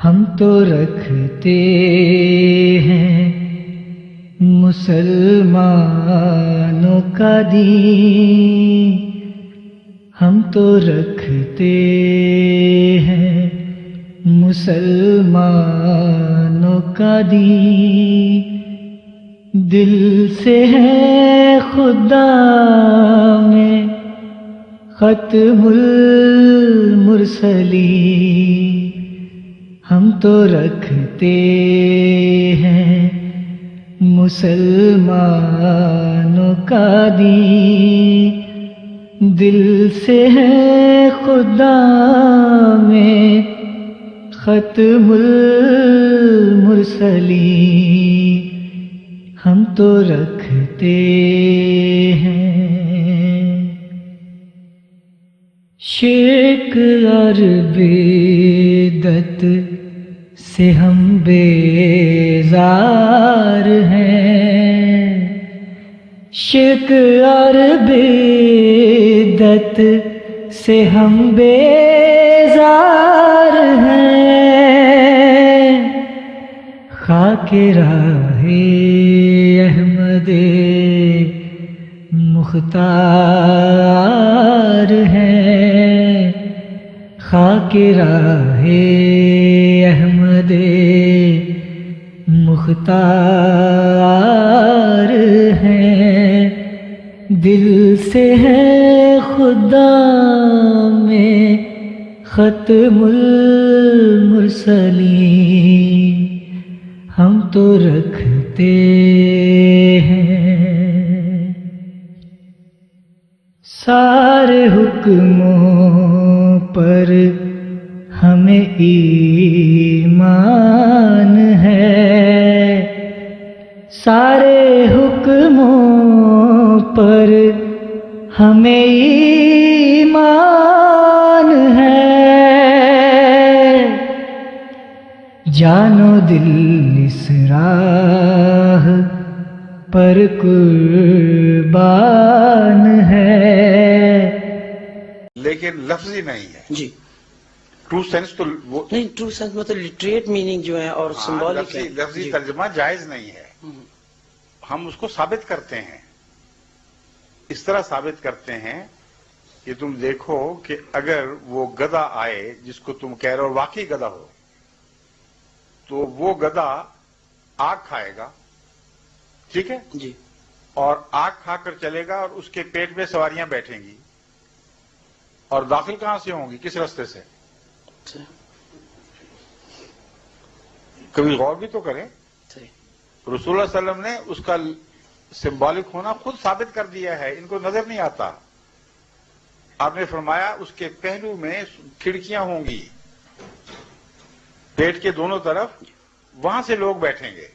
ہم تو رکھتے ہیں مسلمانوں کا دین، ہم تو رکھتے ہیں مسلمانوں کا دین، دل سے ہے خدا میں ختم المرسلین، ہم تو رکھتے ہیں مسلمانوں کا دین، دل سے ہے خدا میں ختم المرسلین، ہم تو رکھتے ہیں شرک اور بدعت سے ہم بیزار ہیں، شرک اور بدعت سے ہم بیزار ہیں، خاک راہ احمد مختار ہیں، خاک راہ احمد مختار ہیں، دل سے ہے خدا میں ختم المرسلین، ہم تو رکھتے ہیں سارے حکموں پر ہمیں ایمان ہے، سارے حکموں پر ہمیں ایمان ہے، جان و دل اس راہ پر قربان ہے، لیکن لفظی نہیں ہے جی ٹرو سینس تو وہ نہیں، ٹرو سینس مطلب لٹریٹ میننگ جو ہے اور سمبولک ہے، لفظی ترجمہ جائز نہیں ہے، ہم اس کو ثابت کرتے ہیں، اس طرح ثابت کرتے ہیں کہ تم دیکھو کہ اگر وہ گدھا آئے جس کو تم کہہ رہے ہو واقعی گدھا ہو تو وہ گدھا آگ کھائے گا، ٹھیک ہے جی اور آگ کھا کر چلے گا اور اس کے پیٹ میں سواریاں بیٹھیں گی، اور داخل کہاں سے ہوں گی، کس راستے سے؟ کبھی غور بھی تو کریں، رسول اللہ صلی اللہ علیہ وسلم نے اس کا سمبولک ہونا خود ثابت کر دیا ہے، ان کو نظر نہیں آتا۔ آپ نے فرمایا اس کے پہلو میں کھڑکیاں ہوں گی پیٹ کے دونوں طرف، وہاں سے لوگ بیٹھیں گے،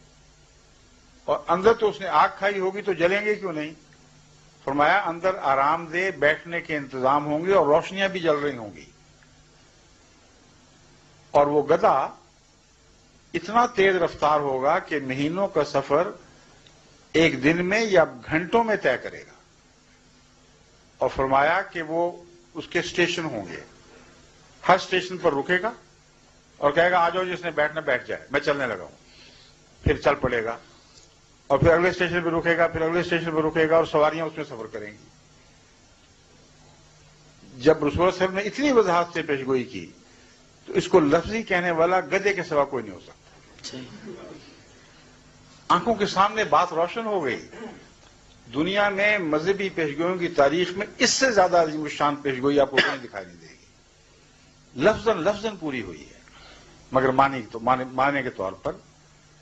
اور اندر تو اس نے آگ کھائی ہوگی تو جلیں گے کیوں نہیں؟ فرمایا اندر آرام دہ بیٹھنے کے انتظام ہوں گے اور روشنیاں بھی جل رہی ہوں گی، اور وہ گدھا اتنا تیز رفتار ہوگا کہ مہینوں کا سفر ایک دن میں یا گھنٹوں میں طے کرے گا، اور فرمایا کہ وہ اس کے اسٹیشن ہوں گے، ہر اسٹیشن پر رکے گا اور کہے گا آ جاؤ جس نے بیٹھنا بیٹھ جائے، میں چلنے لگا ہوں، پھر چل پڑے گا، اور پھر اگلے اسٹیشن پہ رکے گا، پھر اگلے اسٹیشن پہ رکے گا، اور سواریاں اس میں سفر کریں گی۔ جب رسول اللہ صلی اللہ علیہ وسلم نے اتنی وضاحت سے پیشگوئی کی تو اس کو لفظی کہنے والا گدھے کے سوا کوئی نہیں ہو سکتا۔ آنکھوں کے سامنے بات روشن ہو گئی۔ دنیا میں مذہبی پیشگوئیوں کی تاریخ میں اس سے زیادہ عظیم الشان پیشگوئی آپ کو کہیں دکھائی نہیں دے گی، لفظاً پوری ہوئی ہے، مگر معنی کے طور پر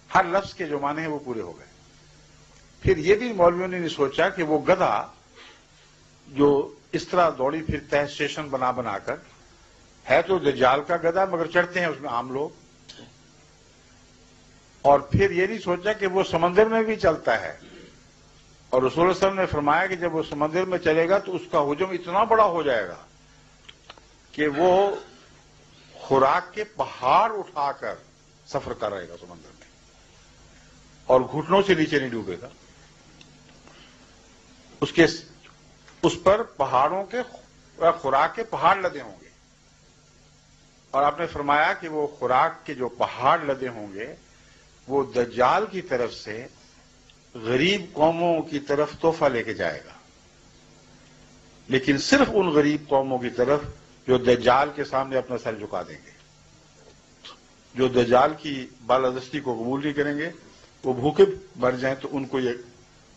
ہر لفظ کے جو معنی ہیں وہ پورے ہو گئے۔ پھر یہ بھی مولویوں نے نہیں سوچا کہ وہ گدھا جو اس طرح دوڑی پھرتا ہے اسٹیشن بنا کر، ہے تو دجال کا گدھا مگر چڑھتے ہیں اس میں عام لوگ، اور پھر یہ نہیں سوچا کہ وہ سمندر میں بھی چلتا ہے، اور رسول اللہ صلی اللہ علیہ وسلم نے فرمایا کہ جب وہ سمندر میں چلے گا تو اس کا حجم اتنا بڑا ہو جائے گا کہ وہ خوراک کے پہاڑ اٹھا کر سفر کر رہے گا سمندر میں، اور گھٹنوں سے نیچے نہیں ڈوبے گا، اس پر پہاڑوں کے خوراک کے پہاڑ لدے ہوں گے، اور آپ نے فرمایا کہ وہ خوراک کے جو پہاڑ لدے ہوں گے وہ دجال کی طرف سے غریب قوموں کی طرف تحفہ لے کے جائے گا، لیکن صرف ان غریب قوموں کی طرف جو دجال کے سامنے اپنا سر جھکا دیں گے، جو دجال کی بالادستی کو قبول نہیں کریں گے، وہ بھوکے مر جائیں تو ان کو یہ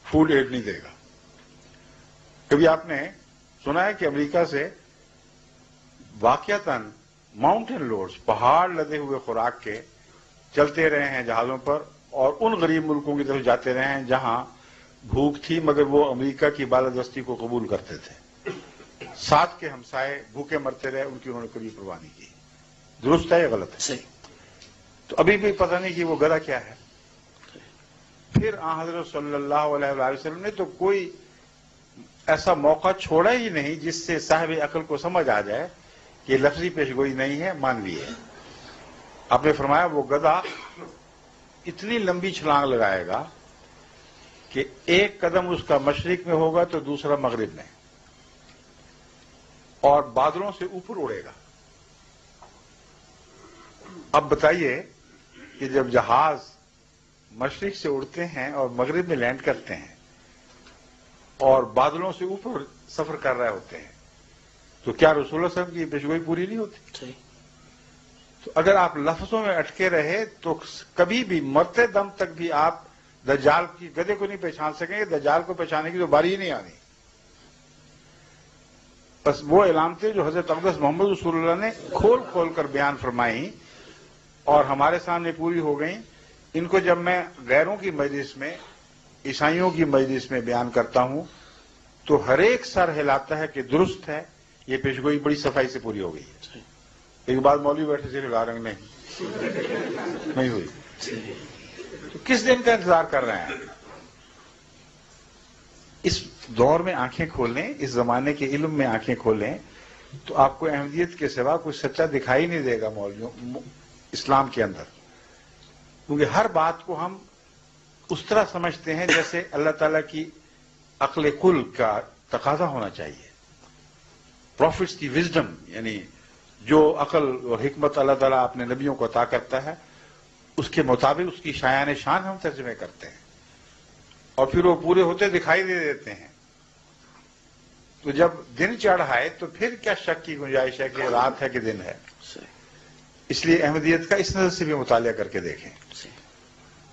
فوڈ ایڈ نہیں دے گا۔ کبھی آپ نے سنا ہے کہ امریکہ سے واقعتاً ماؤنٹین لوڈز، پہاڑ لدے ہوئے خوراک کے چلتے رہے ہیں جہازوں پر اور ان غریب ملکوں کی طرف جاتے رہے ہیں جہاں بھوک تھی مگر وہ امریکہ کی بالادستی کو قبول کرتے تھے، ساتھ کے ہمسائے بھوکے مرتے رہے، ان کی انہوں نے کبھی پرواہ نہیں کی۔ درست ہے یا غلط ہے؟ صحیح۔ تو ابھی بھی پتہ نہیں کہ وہ گدھا کیا ہے۔ پھر حضرت صلی اللہ علیہ وآلہ وسلم نے تو کوئی ایسا موقع چھوڑا ہی نہیں جس سے صاحب عقل کو سمجھ آ جائے کہ لفظی پیشگوئی نہیں ہے، مانوی ہے۔ آپ نے فرمایا وہ گدھا اتنی لمبی چھلانگ لگائے گا کہ ایک قدم اس کا مشرق میں ہوگا تو دوسرا مغرب میں، اور بادلوں سے اوپر اڑے گا۔ اب بتائیے کہ جب جہاز مشرق سے اڑتے ہیں اور مغرب میں لینڈ کرتے ہیں اور بادلوں سے اوپر سفر کر رہے ہوتے ہیں تو کیا رسول اللہ صلی اللہ علیہ وسلم کی پیشگوئی پوری نہیں ہوتی؟ صحیح۔ تو اگر آپ لفظوں میں اٹکے رہے تو کبھی بھی مرتے دم تک بھی آپ دجال کی گدھے کو نہیں پہچان سکیں گے، دجال کو پہچانے کی تو باری ہی نہیں آنی۔ بس وہ علامتیں جو حضرت اقدس محمد رسول اللہ نے کھول کھول کر بیان فرمائیں اور ہمارے سامنے پوری ہو گئیں، ان کو جب میں غیروں کی مجلس میں، عیسائیوں کی مجلس میں بیان کرتا ہوں تو ہر ایک سر ہلاتا ہے کہ درست ہے، یہ پیشگوئی بڑی صفائی سے پوری ہو گئی ہے۔ ایک بات مولوی بیٹھے سے ہلا رنگ نہیں ہوئی، تو کس دن کا انتظار کر رہے ہیں؟ اس دور میں آنکھیں کھولیں، اس زمانے کے علم میں آنکھیں کھولیں تو آپ کو احمدیت کے سوا کوئی سچا دکھائی نہیں دے گا مولویوں اسلام کے اندر، کیونکہ ہر بات کو ہم اس طرح سمجھتے ہیں جیسے اللہ تعالیٰ کی عقل کل کا تقاضا ہونا چاہیے، پروفٹس کی وزڈم، یعنی جو عقل اور حکمت اللہ تعالیٰ اپنے نبیوں کو عطا کرتا ہے اس کے مطابق اس کی شایان شان ہم ترجمے کرتے ہیں اور پھر وہ پورے ہوتے دکھائی دے دیتے ہیں۔ تو جب دن چڑھ آئے تو پھر کیا شک کی گنجائش ہے کہ رات ہے کہ دن ہے؟ اس لیے احمدیت کا اس نظر سے بھی مطالعہ کر کے دیکھیں۔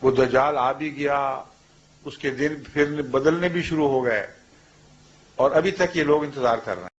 وہ دجال آ بھی گیا، اس کے دن پھر بدلنے بھی شروع ہو گئے اور ابھی تک یہ لوگ انتظار کر رہے ہیں۔